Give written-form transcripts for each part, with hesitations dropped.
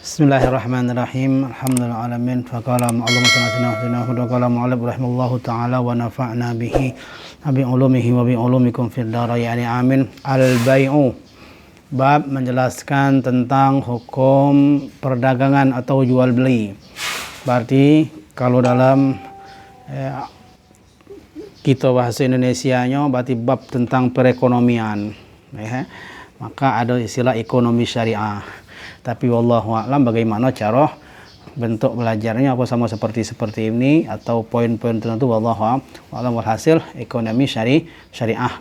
Bismillahirrahmanirrahim. Alhamdulillahirabbil alamin. Faqala Allahumma wa qala mu'allif rahimallahu ta'ala wa nafa'na bihi bi ulumihi wa bi ulumikum fid dharain amin. Al-bai'u. Bab menjelaskan tentang hukum perdagangan atau jual beli. Berarti kalau dalam kita bahasa Indonesianya berarti bab tentang perekonomian. Maka ada istilah ekonomi syariah. Tapi wallahu a'lam bagaimana cara bentuk belajarnya, apa sama seperti ini atau poin-poin tertentu, wallahu a'lam. Walhasil ekonomi syariah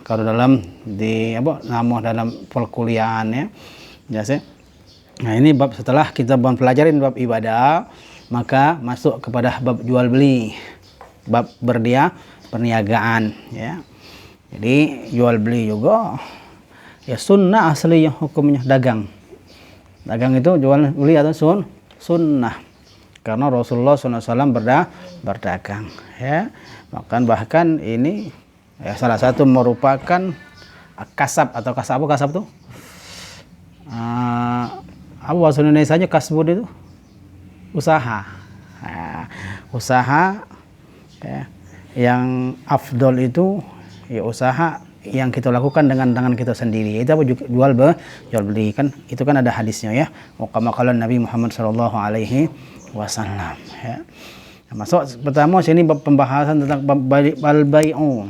kalau dalam nama dalam perkuliahan ya. Biasa. Nah, ini bab setelah kita pelajarin bab ibadah, maka masuk kepada bab jual beli. Bab perniagaan ya. Jadi jual beli juga ya sunnah asli yang hukumnya dagang. Dagang itu jual beli atau sunnah. Karena Rasulullah SAW berdagang. Ya. Bahkan ini ya, salah satu merupakan kasab atau kasab tuh? Apa bahasa Indonesianya kasbud itu? Usaha. Usaha ya, yang afdol itu ya usaha yang kita lakukan dengan tangan kita sendiri. Itu apa? Jual beli kan? Itu kan ada hadisnya ya. Maqalan Nabi Muhammad sallallahu alaihi wasallam ya. Masuk pertama sini pembahasan tentang al-bai'u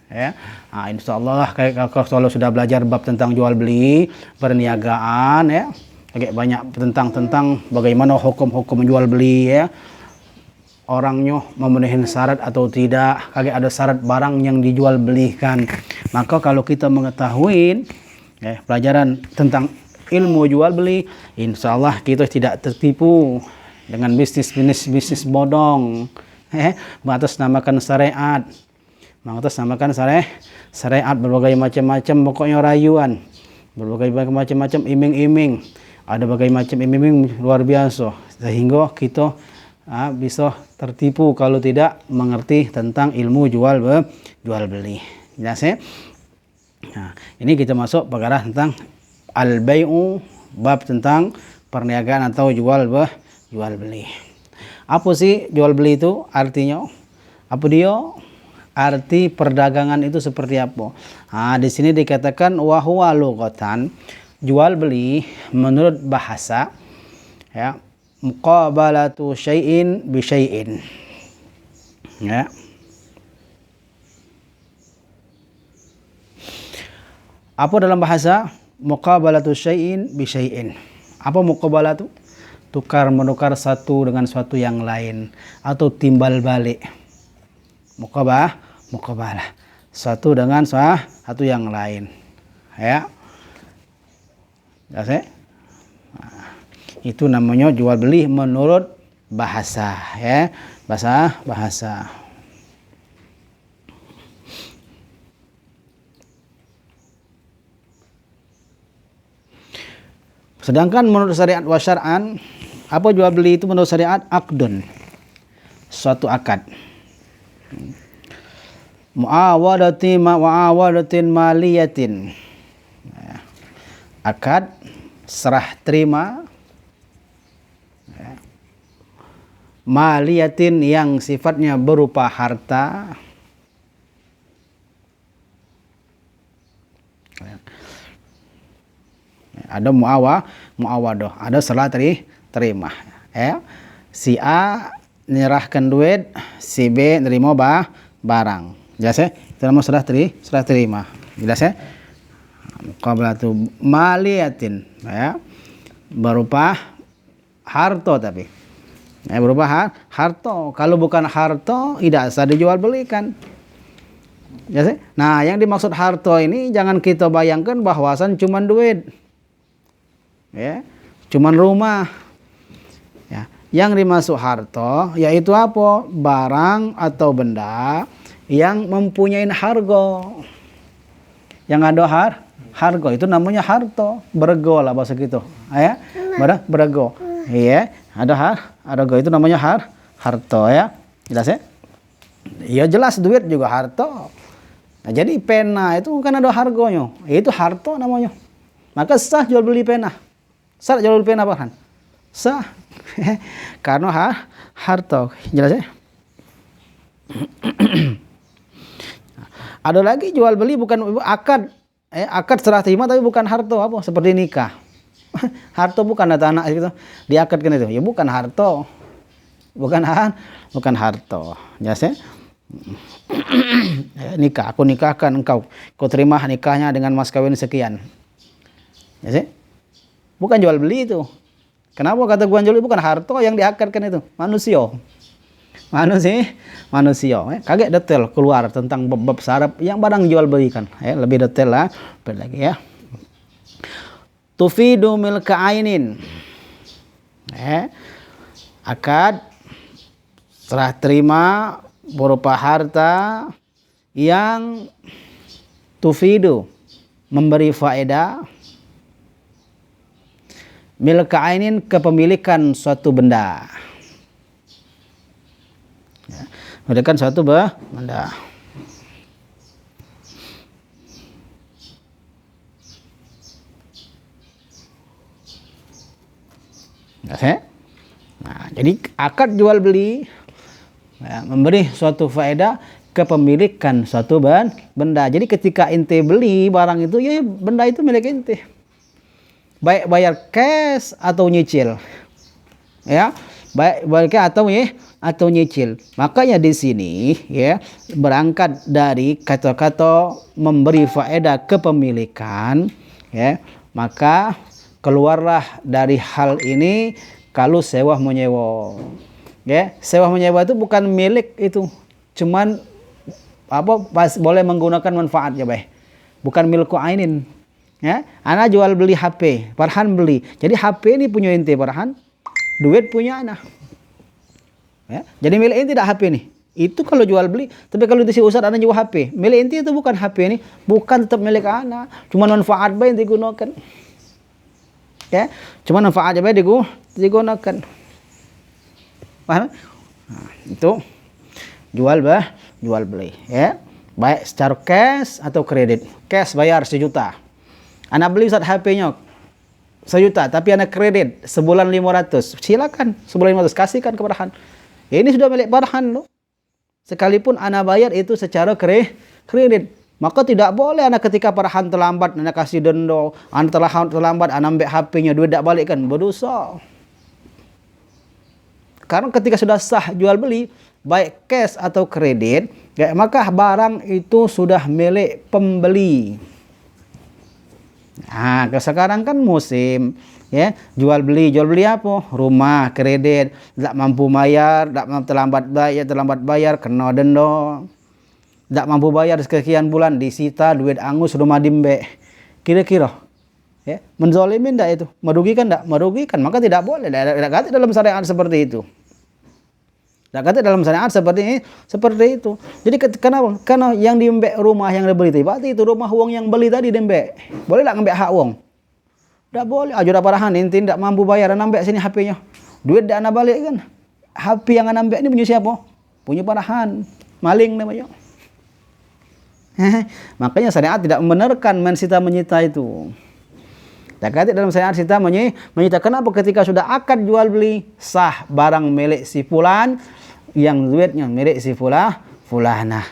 ya. Nah, insyaallah kalau sudah belajar bab tentang jual beli, perniagaan ya. Agak banyak tentang bagaimana hukum jual beli ya. Orangnya memenuhi syarat atau tidak, kagak ada syarat barang yang dijual belikan. Maka kalau kita mengetahui pelajaran tentang ilmu jual beli, insya Allah kita tidak tertipu dengan bisnis bodong, mengatasnamakan syariat, syariat berbagai macam pokoknya rayuan, berbagai macam iming-iming, ada berbagai macam iming-iming luar biasa sehingga kita bisa tertipu kalau tidak mengerti tentang ilmu jual beli. Jelas ya? Nah, ini kita masuk perkara tentang al-bai'u, bab tentang perniagaan atau jual beli. Apa sih jual beli itu artinya? Apa dia? Arti perdagangan itu seperti apa? Nah, di sini dikatakan wa huwa lughatan, jual beli menurut bahasa ya, muqabalatu syai'in bi syai'in ya. Apa dalam bahasa muqabalatu syai'in bi syai'in? Apa muqabalatu? Tukar menukar satu dengan suatu yang lain atau timbal balik. Muqabalah satu dengan satu yang lain ya. Ya, itu namanya jual beli menurut bahasa ya, bahasa. Sedangkan menurut syariat wa syar'an, apa jual beli itu menurut syariat? Aqdun, suatu akad. Muawadatin maliyatin, akad serah terima maliyatin yang sifatnya berupa harta ada muawadah, ada serah terima ya. Si A menyerahkan duit, si B nerima barang. Jelas ya? Itu namanya serah terima. Jelas ya? Muqabalatu maliyatin ya, berupa harta tapi berupa harta. Kalau bukan harta tidak bisa dijual belikan ya sih? Nah, yang dimaksud harta ini jangan kita bayangkan bahwasan cuman duit ya, cuman rumah ya. Yang dimaksud harta yaitu apa? Barang atau benda yang mempunyai harga, yang ada harga, itu namanya harta. Berego lah bahasa gitu ya, berego iya, ada harga, itu namanya harta ya. Jelas ya? Ya jelas duit juga harta. Nah, jadi pena itu kan ada harganya, itu harta namanya. Maka sah jual beli pena. Syarat jual beli pena apa kan? Sah. Karena harta. Jelas ya? Ada lagi jual beli bukan akad. Akad serah terima tapi bukan harta apa? Seperti nikah. Harta bukan ada anak gitu. Diakadkan itu. Ya bukan harta. Bukan harta. Jelas ya? Nikah, aku nikahkan engkau. Kau terima nikahnya dengan mas kawin sekian. Ya sih? Bukan jual beli itu. Kenapa kata gua jual beli? Bukan harta yang diakadkan itu. Manusia. Kaget detail keluar tentang bab saraf yang barang jual belikan. Lebih detail lah. Lagi ya. Tufidu milka ainin. Akad serah terima berupa harta yang tufidu memberi faedah, milka ainin kepemilikan suatu benda. Memilikan suatu benda. Nah, jadi akad jual beli memberi suatu faedah kepemilikan suatu benda. Jadi ketika ente beli barang itu, ya benda itu milik ente. Baik bayar cash atau nyicil. Ya, baik cash atau nyicil. Makanya di sini ya berangkat dari kata-kata memberi faedah kepemilikan, ya, maka keluarlah dari hal ini kalau sewa menyewa. Ya, sewa menyewa itu bukan milik itu. Cuman boleh menggunakan manfaatnya, bukan milku ainin. Ya, ana jual beli HP, Farhan beli. Jadi HP ini punya ente Farhan, duit punya ana. Ya, jadi milik ente tidak HP nih. Itu kalau jual beli. Tapi kalau itu si Ustaz ana jual HP, milik ente itu bukan HP ini, bukan tetap milik ana. Cuman manfaat bae digunakan. Ya, cuman manfaat bae digunakan. Paham? Nah, itu jual beli ya. Baik secara cash atau kredit. Cash bayar 1 juta. Anak beli Ustaz HP-nya 1 juta, tapi anak kredit sebulan 500. Silakan, sebulan 500 kasihkan ke Farhan. Ini sudah milik Farhan loh. Sekalipun anak bayar itu secara kredit. Maka tidak boleh anak ketika Farhan terlambat anak kasih denda, anak terlambat anak ambil HP-nya duit tak balik kan, berdosa. Karena ketika sudah sah jual beli, baik cash atau kredit, ya, maka barang itu sudah milik pembeli. Nah, sekarang kan musim, ya, jual beli apa? Rumah, kredit, tak mampu bayar, terlambat bayar, kena denda. Tak mampu bayar sekian bulan, disita duit angus rumah dimbe. Kira-kira, ya, menzalimin tak itu? Merugikan tak? Merugikan, maka tidak boleh. Tidak kata dalam syariat seperti itu. Tidak kata dalam syariat seperti itu. Jadi kenapa? Karena yang diembek rumah yang dibeli tadi, berarti itu rumah uang yang beli tadi diembek. Boleh tak ngambil hak uang? Tidak boleh. Ajuda Farhan inti tidak mampu bayar, nambah sini HP-nya. Duit dak ana balik kan? HP yang ana nambah ini punya siapa? Punya Farhan. Maling namanya. Makanya syariat tidak membenarkan mensita menyita itu. Tak kata dalam syariat sita menyita. Kenapa? Ketika sudah akad jual beli sah barang milik si fulan, yang duitnya milik si fulanah.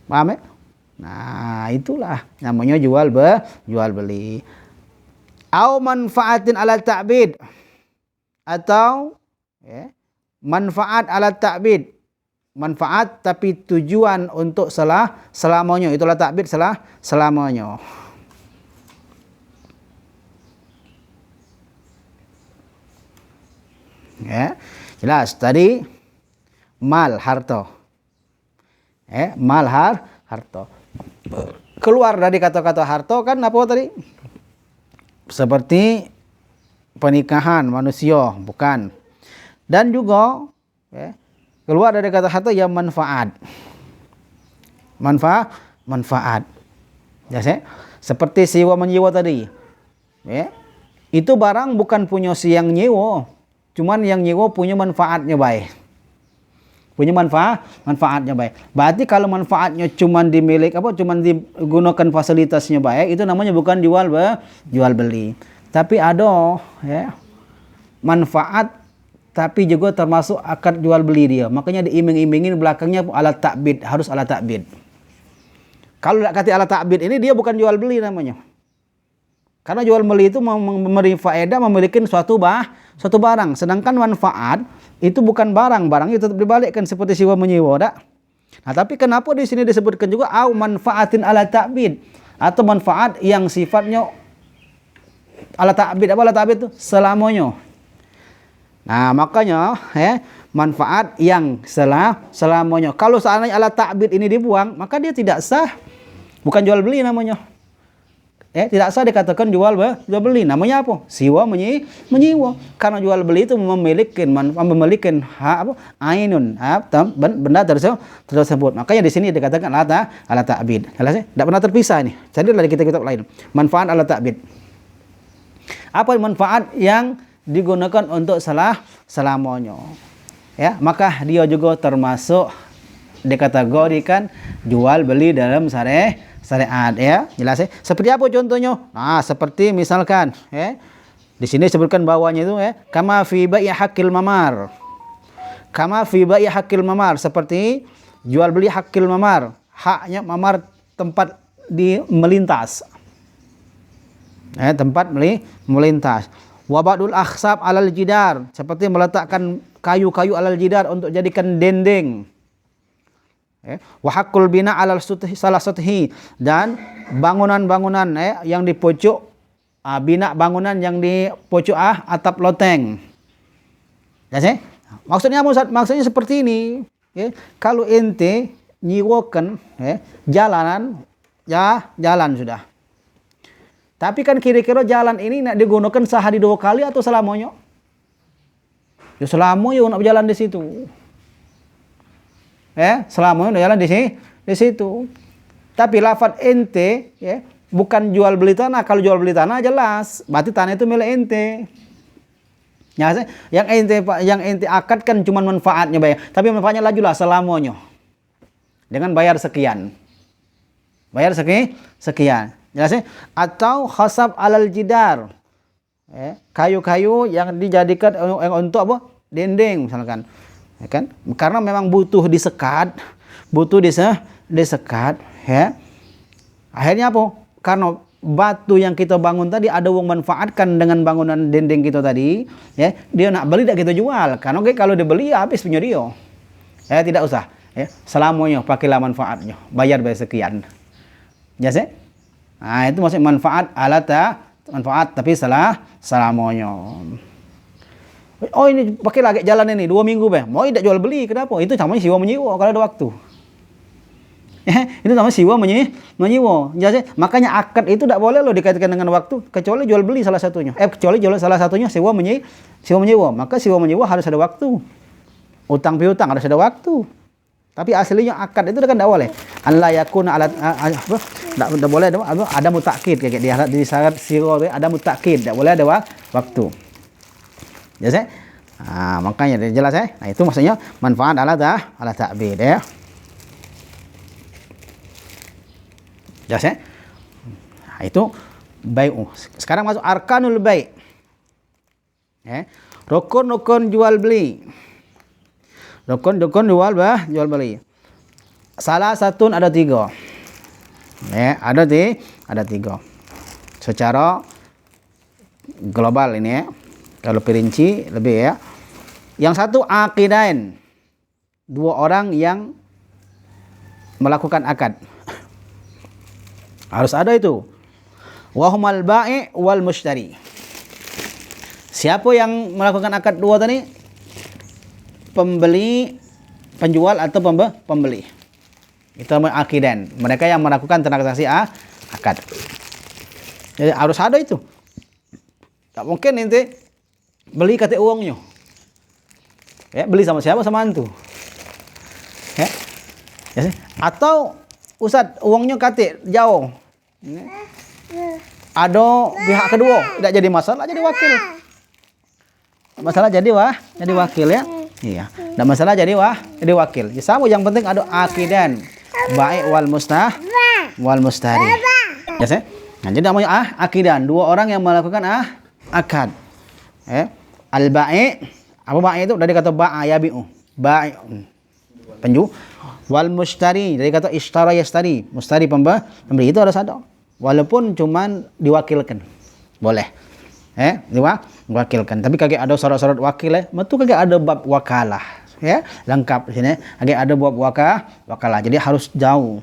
Paham ya? Nah, itulah namanya jual beli. Au manfaatin ala ta'bid, atau ya, manfaat ala ta'bid. Manfaat tapi tujuan untuk selamanya. Itulah ta'bid selamanya. Ya, jelas tadi mal harta. Mal harta. Keluar dari kata-kata harta kan apa tadi? Seperti pernikahan manusia, bukan. Dan juga keluar dari kata harta yang manfaat. Manfaat. Ya, seperti sewa menyewa tadi. Ya. Itu barang bukan punya si yang nyewa. Cuman yang nyewa punya manfaatnya baik. Punya manfaatnya baik. Berarti kalau manfaatnya cuman dimilik cuman digunakan fasilitasnya baik, itu namanya bukan jual beli. Tapi ada ya manfaat tapi juga termasuk akad jual beli dia. Makanya diiming-imingin belakangnya alat takbid, harus alat takbid. Kalau tidak kata alat takbid ini dia bukan jual beli namanya. Karena jual beli itu memberi faedah, memiliki suatu barang. Sedangkan manfaat itu bukan barang, barangnya tetap dibalikkan seperti sewa menyewa, tak? Nah, tapi kenapa di sini disebutkan juga au manfaatin ala ta'bid, atau manfaat yang sifatnya ala ta'bid. Apa ala ta'bid itu? Selamanya. Nah, makanya manfaat yang selamanya. Kalau seandainya ala ta'bid ini dibuang, maka dia tidak sah. Bukan jual beli namanya. Tidak sah dikatakan jual beli. Namanya apa? Sewa menyewa. Karena jual beli itu memiliki hak apa? Ainun, benda tersebut. Makanya di sini dikatakan ala ta'bid. Jelas ya? Tidak pernah terpisah ini. Carilah di kitab-kitab lain. Manfaat ala ta'bid. Apa manfaat yang digunakan untuk selamanya? Ya, maka dia juga termasuk dikategorikan jual beli dalam syariat, ya. Jelas ya? Seperti apa contohnya? Nah, seperti misalkan di sini sebutkan bawahnya itu kama fi bai'i haqqil mamar. Kama fi bai'i haqqil mamar, seperti jual beli haqqil mamar, haknya mamar tempat melintas. Tempat melintas. Wa ba'dul akhsab 'alal jidar, seperti meletakkan kayu-kayu 'alal jidar untuk jadikan dinding. Wa haqqul bina 'alal salah suthi, dan bangunan-bangunan yang di pojok bina bangunan yang di pojok atap loteng. Ya sih? Maksudnya seperti ini, kalau ente nyiwakan jalanan, ya jalan sudah. Tapi kan kira-kira jalan ini nak digunakan sehari 2 kali atau selamanya? Ya selamanya nak berjalan di situ. Selamanya jalan di situ. Tapi lafaz ente bukan jual beli tanah. Kalau jual beli tanah jelas, berarti tanah itu milik ente. Ya, yang ente akadkan cuma manfaatnya bayar, tapi manfaatnya lajulah selamanya. Dengan bayar sekian. Bayar sekian. Jelas ya? Atau khasab alal jidar. Kayu-kayu yang dijadikan untuk apa? Dinding misalkan. Ya kan? Karena memang butuh disekat, akhirnya apa? Karena batu yang kita bangun tadi ada uang manfaatkan dengan bangunan dinding kita tadi, dia nak beli tidak kita jual, karena kalau dibeli ya habis punya dia. Tidak usah, selamanya pakailah manfaatnya, bayar sekian. Ya sih? Nah, itu maksud manfaat manfaat tapi selamanya. Oh, ini pakai lagi jalan ini 2 minggu mau tidak jual beli, kenapa? Itu namanya sewa menyewa kalau ada waktu. Itu namanya sewa menyewa. Jadi makanya akad itu tidak boleh dikaitkan dengan waktu, kecuali jual beli salah satunya. Kecuali jual salah satunya sewa menyewa. Maka sewa menyewa harus ada waktu. Utang piutang harus ada waktu. Tapi aslinya akad itu kan tidak boleh. Allah yakuna alat tidak boleh ada mutakkid kayak di syarat siro ada mutakkid, tidak boleh ada waktu. Jelas ya? Nah, makanya jelas ya? Nah, itu maksudnya manfaat ala ta'bid ya. Jelas ya? Nah, itu bai'u. Sekarang masuk arkanul bai'. Rukun-rukun jual beli. Rukun jual beli. Salah satu ada 3. Ada 3. Secara global ini ya. Kalau perinci lebih ya. Yang satu aqidain. 2 orang yang melakukan akad. Harus ada itu. Wahumal bai' wal mushtari. Siapa yang melakukan akad 2 tadi? Penjual atau pembeli. Itu namanya aqidan. Mereka yang melakukan transaksi akad. Jadi harus ada itu. Tak mungkin nanti beli kata uangnya. Beli sama siapa? Sama antu. Atau Ustaz uangnya kata jauh. Ada pihak kedua, tidak jadi masalah, jadi wakil. Masalah jadi wakil ya. Iya. Tidak masalah jadi wakil. Ya, sama yang penting ada akidan. Baik wal mustari. Ya sih? Nah, jadi namanya akidan, 2 orang yang melakukan akad. Al-bai', apa bai' itu? Dari kata ba'a yabi'u. Bai'un. Penju. Wal mushtari, dari kata ishtara yashtari. Mustari pembeli, itu harus ada. Walaupun cuman diwakilkan. Boleh. Diwakilkan. Tapi kagak ada syarat-syarat wakil Metu kagak ada bab wakalah. Lengkap di sini. Kagak ada bab wakalah. Jadi harus jauh.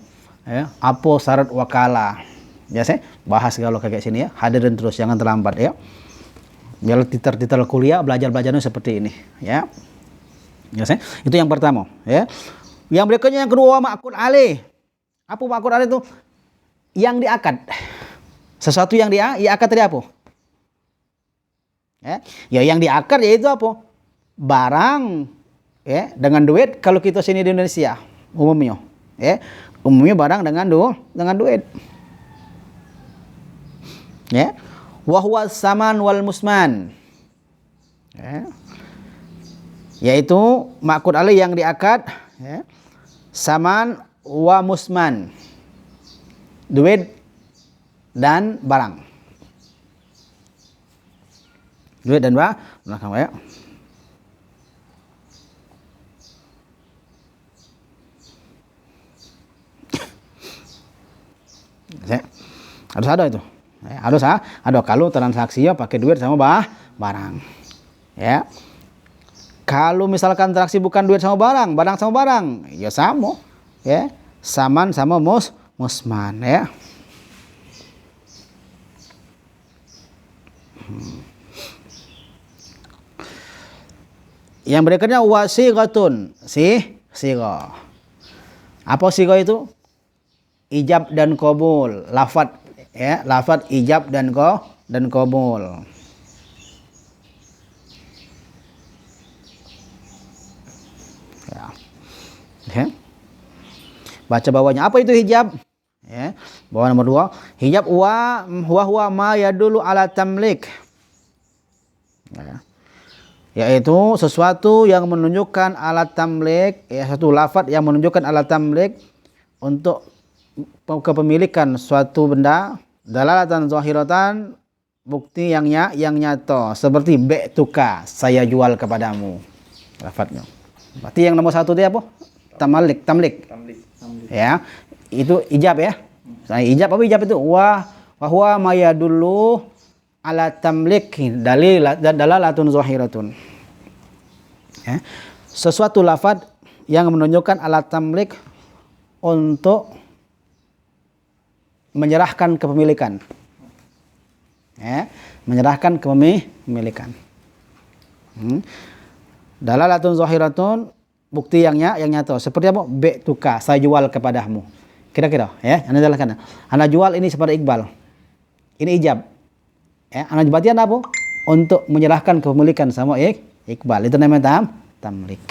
Apa syarat wakalah? Biasa bahas kalau kayak sini hadirin terus, jangan terlambat biar titel kuliah belajarnya seperti ini biasa. Itu yang pertama Yang berikutnya yang kedua, ma'qud alaih. Apa ma'qud alaih itu? Yang diakad. Sesuatu yang diakad tadi apa? Yang diakad yaitu apa? Barang dengan duit. Kalau kita sini di Indonesia umumnya umumnya barang dengan duit wa huwa saman wal musman yaitu ma'qud alaih yang diakad saman wa musman, duit dan barang. Duit dan barang harus ada itu. Harus ada. Kalau transaksi pakai duit sama barang. Kalau misalkan transaksi bukan duit sama barang, barang sama barang, ya sama. Saman sama musman Yang berikutnya wasighatun, sigha. Apa sigha itu? Ijab dan qabul, lafaz lafaz ijab dan qabul. Baca bawahnya, apa itu hijab? Bawah nomor 2, hijab huwa ma yadullu ala tamlik. Yaitu sesuatu yang menunjukkan alat tamlik, satu lafaz yang menunjukkan alat tamlik untuk kepemilikan suatu benda, dalalatan zahiratan, bukti yang nyata, seperti bi'tuka, saya jual kepadamu. Lafaznya. Berarti yang nomor 1 dia apa? Tamlik. Itu ijab Ijab apa ijab itu? Wa huwa ma yadullu ala tamlik, dalalatun zahiratun. Sesuatu lafaz yang menunjukkan alat tamlik untuk menyerahkan kepemilikan. Menyerahkan kepemilikan. Dalalatun zahiratun, bukti yang nyata. Seperti apa? Bi'tuka, saya jual kepadamu. Kira-kira Anda jelaskan. Anda jual ini seperti Iqbal. Ini ijab. Anda berarti Anda apa? Untuk menyerahkan kepemilikan sama Iqbal. Itu namanya tamlik.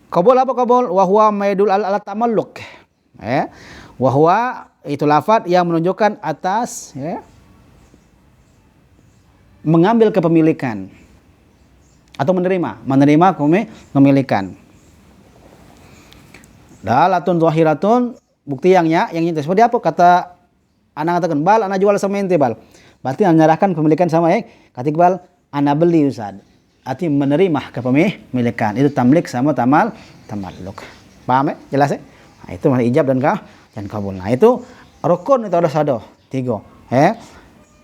Qabul apa qabul? Wa huwa maidul ala tamalluk. Wa huwa itu lafaz yang menunjukkan atas mengambil kepemilikan atau menerima kepemilikan. Dalatun zahiratun, bukti yang nyata. Seperti apa? Kata anak katakan, bal anak jual sama ente bal. Berarti menyerahkan kepemilikan sama kata Iqbal, anak beli Ustaz. Arti menerima kepemilikan. Itu tamlik sama tamalluk. Paham Jelas Nah, itu masih ijab dan kabul. Nah, itu rukun itu ada 3.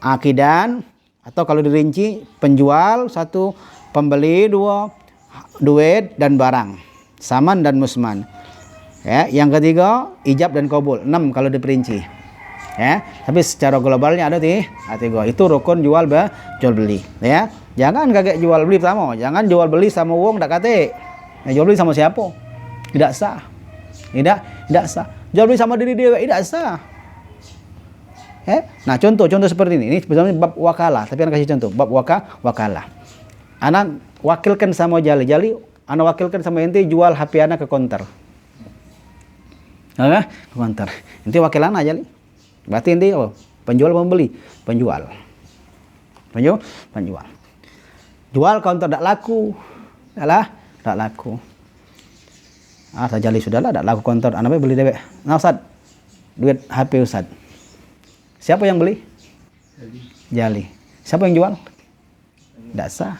Akidan, atau kalau dirinci penjual 1, pembeli 2, duit dan barang, saman dan musman. Yang ketiga ijab dan kabul 6 kalau diperinci. Tapi secara globalnya ada 3. Itu rukun jual beli. Jangan kaget jual beli pertama. Jangan jual beli sama wong tak kate. Jual beli sama siapa? Tidak sah. Tidak sah. Jual beli sama diri dia tidak sah. Nah, contoh seperti ini. Ini sebenarnya bab wakalah, tapi anak kasih contoh bab wakalah. Anak wakilkan sama Jali, anak wakilkan sama ente jual HP anak ke konter. Ke konter. Ente wakil anak Jali. Berarti ente penjual pembeli, penjual. Jual konter tak laku. Tak laku. Jali sudahlah, tak laku konter. Anak beli dewek. Nah, Ustaz, duit HP Ustaz. Siapa yang beli? Jali. Siapa yang jual? tidak sah.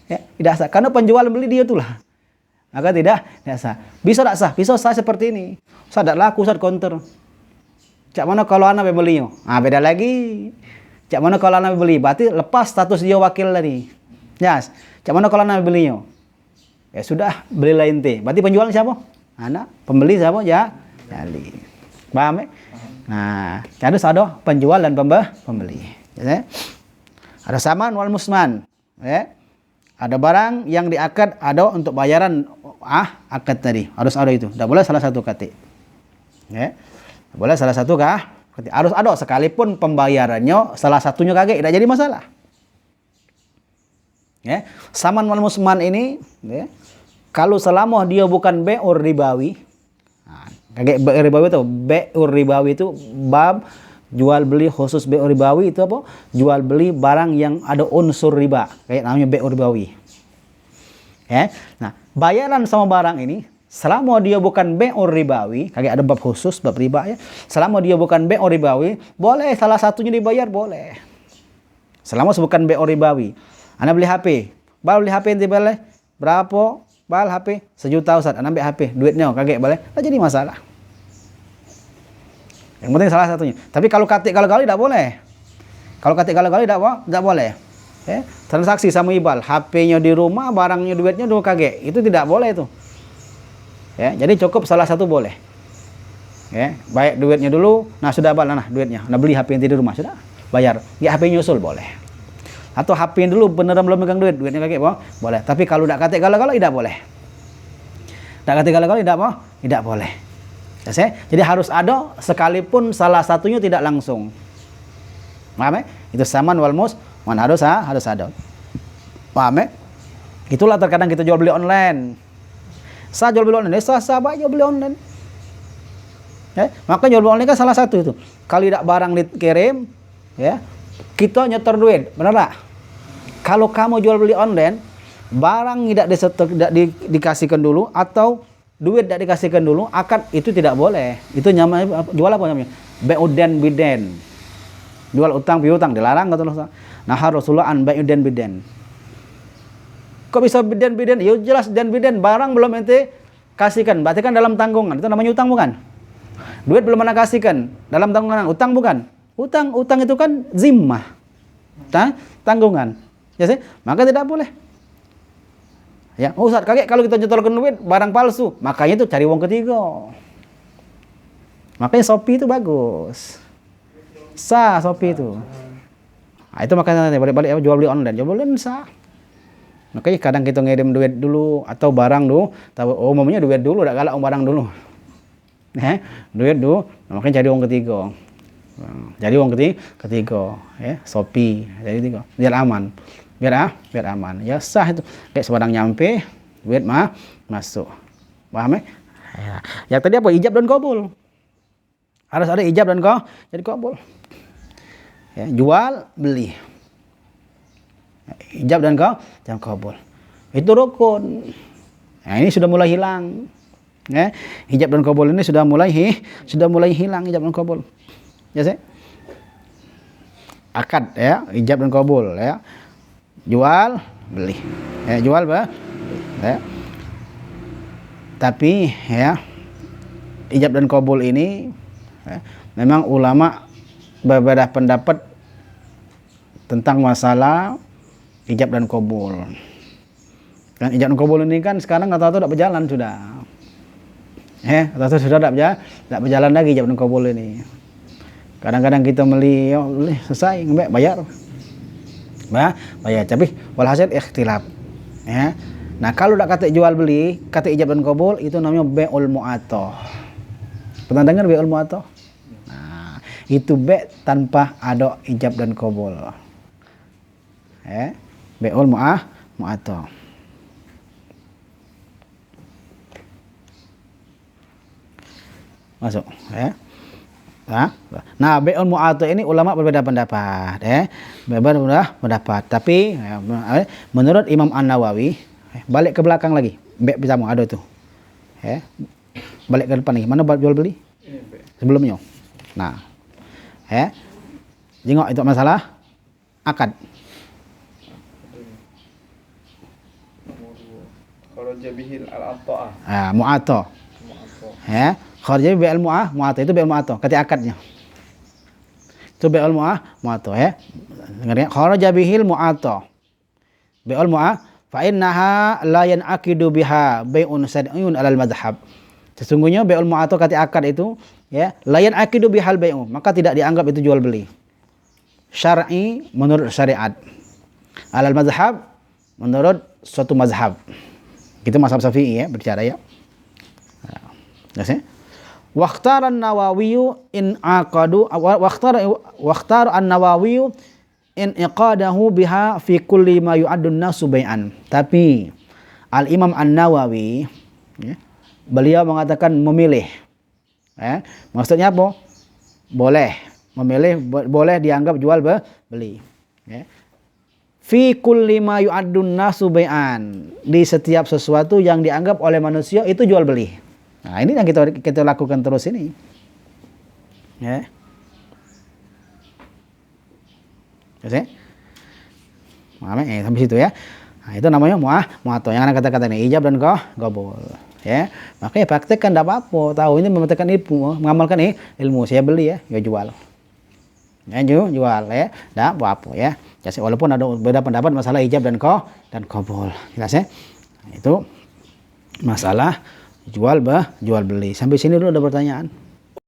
Ya, tidak sah. Karena penjual beli dia itulah. Maka tidak sah. Bisa tidak sah? Bisa sah seperti ini. Ustaz tidak laku, Ustaz counter. Cak mana kalau anak belinya? Beda lagi. Cak mana kalau anak beli? Berarti lepas status dia wakil tadi. Yes. Cak mana kalau anak belinya? Ya sudah, belilah ente. Berarti penjual siapa? Anak. Pembeli siapa? Ya, jali. Paham ya? Nah, harus ada penjual dan pembeli. Ya. Ada saman wal musman. Ya. Ada barang yang diakad, ada untuk bayaran akad tadi. Harus ada itu. Tidak boleh salah satu kati. Ya. Tidak boleh salah satu kati. Harus ada sekalipun pembayarannya salah satunya kagak, tidak jadi masalah. Ya. Saman wal musman ini, ya, kalau selama dia bukan be'ur ribawi, kagak be'ur ribawi itu, be'ur ribawi itu bab jual beli khusus be'ur ribawi itu apa? Jual beli barang yang ada unsur riba, kayak namanya be'ur ribawi. Ya. Nah, bayaran sama barang ini selama dia bukan be'ur ribawi, kagak ada bab khusus bab riba ya. Selama dia bukan be'ur ribawi, boleh salah satunya dibayar, boleh. Selama bukan be'ur ribawi. Anda beli HP, beli HP nanti boleh berapa? Bal HP 1 juta Ustaz, Anda ambil HP, duitnya kagak boleh. Tak jadi masalah. Yang penting salah satunya. Tapi kalau katik kali-kali tidak boleh. Kalau katik kali-kali tidak boleh. Transaksi sama ibal, HP-nya di rumah, barangnya duitnya dulu kagak. Itu tidak boleh itu. Ya, jadi cukup salah satu boleh. Ya, baik duitnya dulu, nah sudah bal nah duitnya. Nah beli HP yang di rumah sudah bayar. Ya HP nyusul boleh. Atau HP dulu beneran belum megang duitnya kagak boleh. Tapi kalau tidak katik kali-kali tidak boleh. Tidak katik kali-kali tidak boleh. Jadi harus ada sekalipun salah satunya tidak langsung. Paham ya? Itu saman wal musman harus ada. Paham ya? Itulah terkadang kita jual beli online. Sah jual beli online, sah jual beli online. Ya, maka jual beli online kan salah satu itu. Kalau tidak barang dikirim, ya, kita nyetor duit, benar tak? Kalau kamu jual beli online, barang tidak dikasihkan dulu atau duit tidak dikasihkan dulu, akad itu tidak boleh. Itu namanya jual apa namanya? Be'uden biden. Jual utang piutang dilarang kata Rasulullah. Nah Rasulullah an be'uden biden. Kok bisa biden? Ya jelas dan biden, barang belum ente kasihkan. Berarti kan dalam tanggungan. Itu namanya utang bukan? Duit belum anda kasihkan. Dalam tanggungan. Utang bukan? Utang itu kan zimmah. Tanggungan. Ya sih? Maka tidak boleh. Ya, Ustaz, kaget kalau kita nyetorkan duit barang palsu. Makanya itu cari uang ketiga. Makanya Shopee itu bagus. Sah Shopee itu. Nah, itu makanya balik-balik jual beli online. Jual beli online sah. Makanya kadang kita ngirim duit dulu atau barang dulu. Umumnya duit dulu, udah galak barang dulu. Duit dulu, makanya cari uang ketiga. Jadi uang ketiga, ya, Shopee, jadi tiga, biar aman, biar aman, ya sah itu, kayak sebarang nyampe, duit masuk, paham ya? Yang tadi apa? Ijab dan qabul, harus ada ijab dan jadi qabul, ya, jual beli, ijab dan qabul, itu rukun, nah ini sudah mulai hilang, ya, ijab dan qabul ini sudah mulai hilang ijab dan qabul. Ya sih? Akad ya, ijab dan qabul ya. Jual beli. Ya, jual beli. Ya. Tapi ya, ijab dan qabul ini ya, memang ulama berbeda pendapat tentang masalah ijab dan qabul. Dan ijab dan qabul ini kan sekarang kata-kata tidak berjalan sudah. Kata-kata sudah tidak berjalan lagi ijab dan qabul ini. Kadang-kadang kita beli selesai bayar, tapi walhasil ikhtilaf. Ya. Nah kalau udah kata jual beli, kata ijab dan qabul itu namanya be'ul mu'atoh. Pernah dengar be'ul mu'atoh? Nah itu be' tanpa ada ijab dan qabul. Be'ul mu'atoh. Masuk. Ya. Nah, be'ul mu'atoh ini ulama berbeda pendapat, berbeda pendapat. Tapi menurut Imam An-Nawawi, balik ke belakang lagi, be' bisa ada itu, balik ke depan lagi. Mana jual beli? Sebelumnya. Nah, jengok itu masalah akad. Kharaja bihil al-atta'a. Mu'ato. Ya, kharaja bi'al mu'ato itu bi'al mu'ato, kata akadnya. Itu bi'al mu'ato ya. Dengar ya, kharaja bihil mu'ato. Bi'al fa innaha la yan'aqidu biha bai'un sad'un 'alal madhhab. Sesungguhnya bi'al mu'ato kata akad itu ya, la yan'aqidu bihal bai'u, maka tidak dianggap itu jual beli. Syar'i menurut syariat. 'Alal madhhab menurut suatu mazhab. Kita mazhab Syafi'i ya berbicara ya. Jelas ya? Waqtara an-Nawawi in aqadu waqtara an-Nawawi in iqadahu biha fi kulli ma yu'addu an-nasu bai'an. Tapi Al-Imam An-Nawawi ya, beliau mengatakan memilih. Ya, maksudnya apa? Boleh memilih, boleh dianggap jual beli. Ya. Fi kulli ma yu'addu an-nasu bai'an. Di setiap sesuatu yang dianggap oleh manusia itu jual beli. Nah, ini yang kita lakukan terus ini. Ya. Oke. Sampai situ ya. Nah, itu namanya mu'ato. Yang anak kata-kata ini ijab dan qabul. Ya. Makanya praktekkan enggak apa-apa. Tahu ini memetikkan ilmu, mengamalkan ilmu. Saya beli ya, ya jual. Ya, jual ya. Enggak apa-apa ya. Jadi walaupun ada beda pendapat masalah ijab dan qabul. Jelas ya? Nah, itu masalah jual beli. Sampai sini dulu ada pertanyaan.